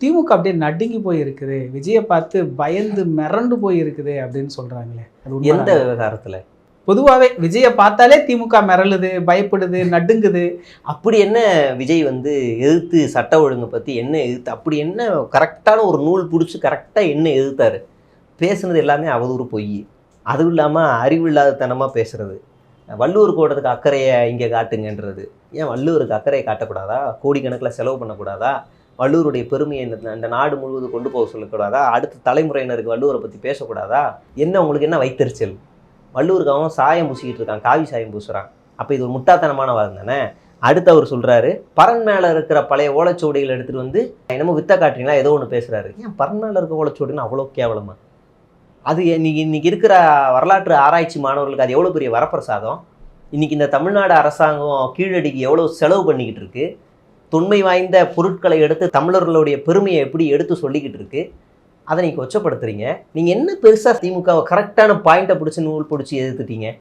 திமுக அப்படியே நடுங்கி போய் இருக்குது, விஜயை பார்த்து பயந்து மிரண்டு போய் இருக்குது அப்படின்னு சொல்றாங்களே, அது எந்த உண்மைதானா? விவகாரத்துல? பொதுவாவே விஜயை பார்த்தாலே திமுக மிரளுது, பயப்படுது, நடுங்குது. அப்படி என்ன விஜய் வந்து எதிர்த்து சட்ட ஒழுங்கை பத்தி என்ன எதிர்த்து அப்படி என்ன கரெக்டான ஒரு நூல் பிடிச்சி கரெக்டா என்ன எதிர்த்தாரு? பேசுனது எல்லாமே அவதூறு பொய். அதுவும் இல்லாம அறிவில்லாதத்தனமா பேசுறது. வள்ளுவர் கோட்டத்துக்கு அக்கறையை இங்கே காட்டுங்கன்றது. ஏன் வள்ளுவருக்கு அக்கறையை காட்டக்கூடாதா? கோடிக்கணக்கில் செலவு பண்ணக்கூடாதா? வள்ளுவருடைய பெருமையை இந்த நாடு முழுவதும் கொண்டு போக சொல்லக்கூடாதா? அடுத்த தலைமுறையினருக்கு வள்ளுவரை பற்றி பேசக்கூடாதா? என்ன உங்களுக்கு என்ன வைத்தறிச்சல்? வள்ளுவருக்கு அவன் சாயம் பூசிக்கிட்டு இருக்கான், காவி சாயம் பூசுகிறான். அப்போ இது ஒரு முட்டாத்தனமான வாதம் தானே. அடுத்து அவர் சொல்கிறாரு, பரன் மேலே இருக்கிற பழைய ஓலைச்சுவடிகள் எடுத்துகிட்டு வந்து என்னமோ வித்த காட்டுறீங்களா ஏதோ ஒன்று பேசுகிறாரு. ஏன் பரன் மேலே இருக்க ஓலைச்சுவடின்னு அவ்வளோ கேவலமா? அது இன்னைக்கு இருக்கிற வரலாற்று ஆராய்ச்சி மாணவர்களுக்கு அது எவ்வளோ பெரிய வரப்பிரசாதம். இன்றைக்கி இந்த தமிழ்நாடு அரசாங்கம் கீழடிக்கு எவ்வளோ செலவு பண்ணிக்கிட்டு இருக்கு. தொன்மை வாய்ந்த பொருட்களை எடுத்து தமிழர்களுடைய பெருமையை எப்படி எடுத்து சொல்லிக்கிட்டு இருக்கு. அதை நீங்கள் கொச்சப்படுத்துறீங்க. நீங்கள் என்ன பெருசாக திமுகவை கரெக்டான பாயிண்ட்டை பிடிச்சி நூல் பிடிச்சி எதிர்த்துட்டீங்க?